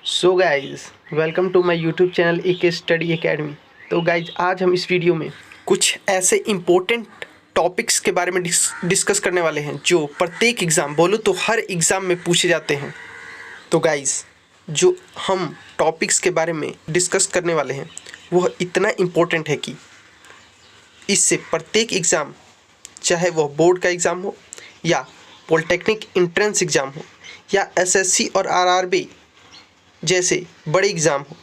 So guys welcome to my YouTube channel AK study academy. तो guys आज हम इस वीडियो में कुछ ऐसे इम्पोर्टेंट टॉपिक्स के बारे में डिस्कस करने वाले हैं जो प्रत्येक एग्ज़ाम बोलो तो हर एग्ज़ाम में पूछे जाते हैं। तो गाइज जो हम टॉपिक्स के बारे में डिस्कस करने वाले हैं वह इतना इम्पोर्टेंट है कि इससे प्रत्येक एग्ज़ाम, चाहे वह बोर्ड का एग्ज़ाम हो या पॉलिटेक्निक एंट्रेंस एग्ज़ाम हो या SSC और RRB जैसे बड़े एग्ज़ाम हो,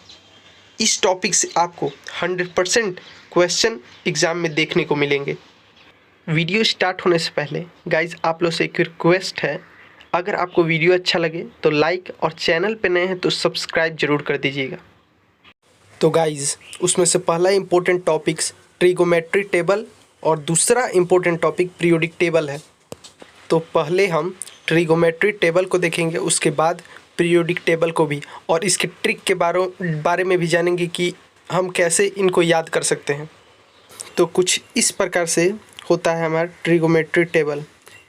इस टॉपिक से आपको 100% क्वेश्चन एग्ज़ाम में देखने को मिलेंगे। वीडियो स्टार्ट होने से पहले गाइज आप लोग से एक रिक्वेस्ट है, अगर आपको वीडियो अच्छा लगे तो लाइक और चैनल पे नए हैं तो सब्सक्राइब जरूर कर दीजिएगा। तो गाइज उसमें से पहला इम्पोर्टेंट टॉपिक्स ट्रिगोमेट्री टेबल और दूसरा इम्पोर्टेंट टॉपिक पीरियोडिक टेबल है। तो पहले हम ट्रिगोमेट्री टेबल को देखेंगे, उसके बाद पीरियोडिक टेबल को भी, और इसके ट्रिक के बारे में भी जानेंगे कि हम कैसे इनको याद कर सकते हैं। तो कुछ इस प्रकार से होता है हमारा ट्रिगोमेट्री टेबल।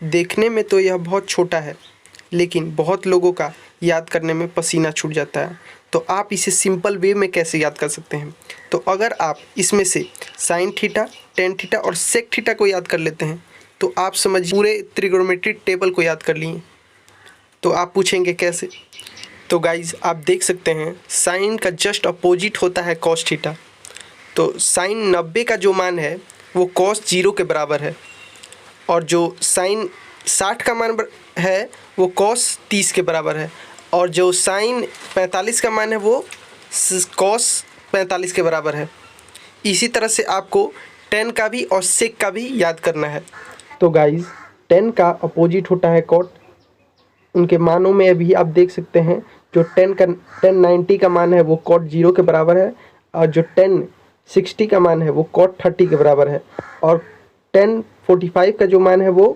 देखने में तो यह बहुत छोटा है, लेकिन बहुत लोगों का याद करने में पसीना छूट जाता है। तो आप इसे सिंपल वे में कैसे याद कर सकते हैं? तो अगर आप इसमें से साइन थीटा, टेन थीटा और सेक थीटा को याद कर लेते हैं तो आप समझ पूरे ट्रिगोमेट्री टेबल को याद कर लिए। तो आप पूछेंगे कैसे? तो गाइज आप देख सकते हैं साइन का जस्ट अपोजिट होता है कॉस थीटा। तो साइन 90 का जो मान है वो कॉस 0 के बराबर है, और जो साइन 60 का मान है वो कॉस 30 के बराबर है, और जो साइन 45 का मान है वो कॉस 45 के बराबर है। इसी तरह से आपको टेन का भी और सेक का भी याद करना है। तो गाइज टेन का अपोजिट होता है कॉट। उनके मानों में अभी आप देख सकते हैं जो टेन 90 का मान है वो कॉट 0 के बराबर है, और जो 60 का मान है वो कॉट 30 के बराबर है, और 45 का जो मान है वो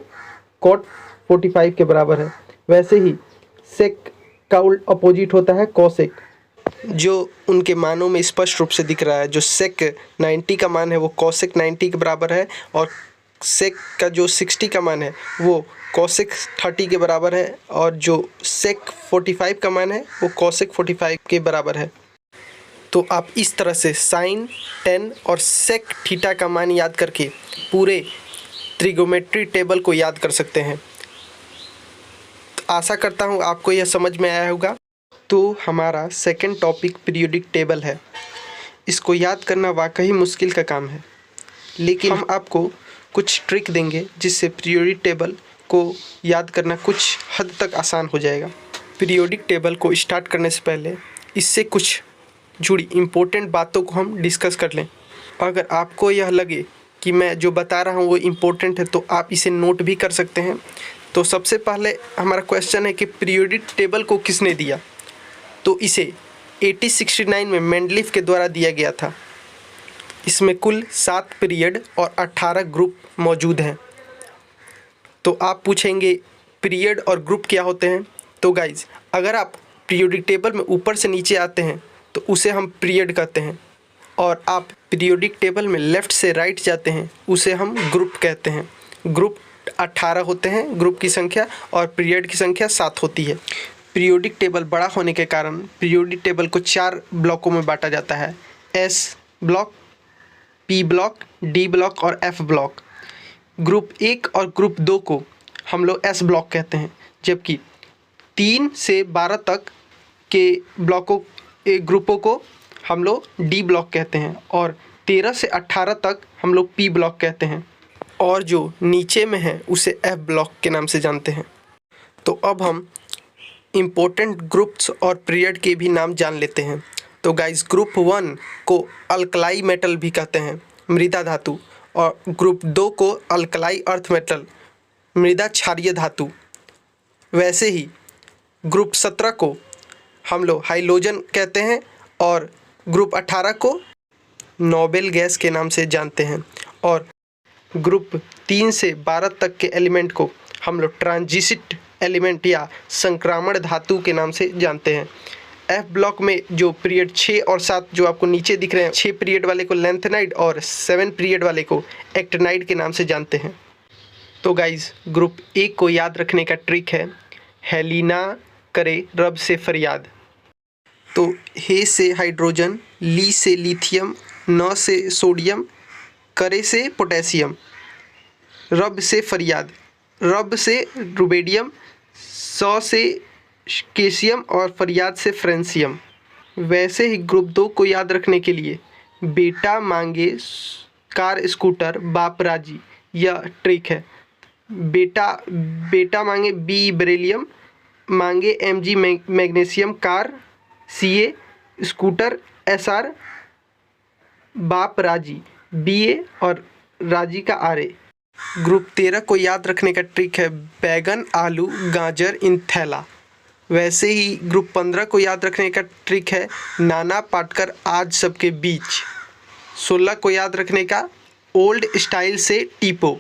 कॉट 45 के बराबर है। वैसे ही सेक का अपोजिट होता है कॉसेक, जो उनके मानों में स्पष्ट रूप से दिख रहा है। जो सेक 90 का मान है वो कॉसेक 90 के बराबर है, और सेक का जो 60 का मान है वो कॉसेक 30 के बराबर है, और जो सेक 45 का मान है वो कॉसेक 45 के बराबर है। तो आप इस तरह से साइन, टेन और सेक थीटा का मान याद करके पूरे ट्रिगोमेट्री टेबल को याद कर सकते हैं। तो आशा करता हूँ आपको यह समझ में आया होगा। तो हमारा सेकंड टॉपिक पीरियोडिक टेबल है। इसको याद करना वाकई मुश्किल का काम है, लेकिन हम आपको कुछ ट्रिक देंगे जिससे पीरियोडिक टेबल को याद करना कुछ हद तक आसान हो जाएगा। पीरियोडिक टेबल को स्टार्ट करने से पहले इससे कुछ जुड़ी इम्पोर्टेंट बातों को हम डिस्कस कर लें। अगर आपको यह लगे कि मैं जो बता रहा हूँ वो इम्पोर्टेंट है तो आप इसे नोट भी कर सकते हैं। तो सबसे पहले हमारा क्वेश्चन है कि पीरियोडिक टेबल को किसने दिया? तो इसे 1869 में मेंडलीफ के द्वारा दिया गया था। इसमें कुल 7 पीरियड और 18 ग्रुप मौजूद हैं। तो आप पूछेंगे पीरियड और ग्रुप क्या होते हैं? तो गाइज अगर आप पीरियोडिक टेबल में ऊपर से नीचे आते हैं तो उसे हम पीरियड कहते हैं, और आप पीरियोडिक टेबल में लेफ़्ट से राइट जाते हैं उसे हम ग्रुप कहते हैं। ग्रुप 18 होते हैं ग्रुप की संख्या, और पीरियड की संख्या 7 होती है। पीरियोडिक टेबल बड़ा होने के कारण पीरियोडिक टेबल को 4 ब्लॉकों में बांटा जाता है: S block, P block, D block और F ब्लॉक। ग्रुप 1 और ग्रुप 2 को हम लोग S ब्लॉक कहते हैं, जबकि 3 से 12 तक के ग्रुपों को हम लोग D ब्लॉक कहते हैं, और 13 से 18 तक हम लोग P ब्लॉक कहते हैं, और जो नीचे में है उसे F ब्लॉक के नाम से जानते हैं। तो अब हम इम्पोर्टेंट ग्रुप्स और पीरियड के भी नाम जान लेते हैं। तो गाइस ग्रुप 1 को अल्कलाई मेटल भी कहते हैं, मृदा धातु, और ग्रुप 2 को अल्कलाई अर्थ मेटल, मृदा क्षारीय धातु। वैसे ही ग्रुप 17 को हम लोग हाइलोजन कहते हैं, और ग्रुप 18 को नोबेल गैस के नाम से जानते हैं, और ग्रुप 3 से 12 तक के एलिमेंट को हम लोग ट्रांजिट एलिमेंट या संक्रामण धातु के नाम से जानते हैं। एफ ब्लॉक में जो पीरियड 6 और 7 जो आपको नीचे दिख रहे हैं, 6 पीरियड वाले को लेंथेनाइड और 7 पीरियड वाले को एक्टिनाइड के नाम से जानते हैं। तो गाइज ग्रुप 1 को याद रखने का ट्रिक है, हेलिना करे रब से फरियाद। तो हे से हाइड्रोजन, ली से लिथियम, न से सोडियम, करे से पोटेशियम, रब से फरियाद, रब से रुबेडियम, सौ से कैसियम और फरियाद से फ्रेंसियम। वैसे ही ग्रुप 2 को याद रखने के लिए बेटा मांगे कार स्कूटर बाप राजी, यह ट्रिक है। बेटा मांगे बी बेरिलियम, मांगे Mg magnesium car, Ca scooter, Sr बाप राजी Ba और राजी का Ra। ग्रुप 13 को याद रखने का ट्रिक है बैगन आलू गाजर इन थैला। वैसे ही ग्रुप 15 को याद रखने का ट्रिक है नाना पाटकर आज सबके बीच। 16 को याद रखने का ओल्ड स्टाइल से टीपो।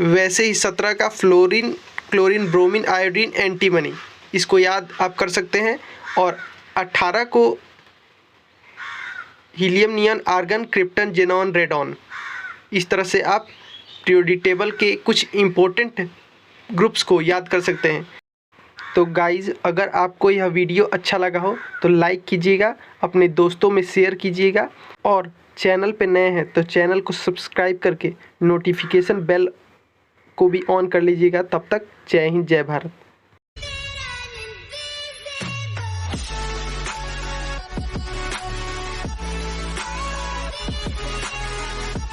वैसे ही 17 का fluorine chlorine bromine iodine antimony, इसको याद आप कर सकते हैं। और 18 को helium neon argon krypton xenon radon. इस तरह से आप पीरियोडिक टेबल के कुछ इम्पोर्टेंट ग्रुप्स को याद कर सकते हैं। तो गाइज़, अगर आपको यह वीडियो अच्छा लगा हो तो लाइक कीजिएगा, अपने दोस्तों में शेयर कीजिएगा और चैनल पे नए हैं तो चैनल को सब्सक्राइब करके नोटिफिकेशन बेल को भी ऑन कर लीजिएगा। तब तक जय हिंद जय भारत।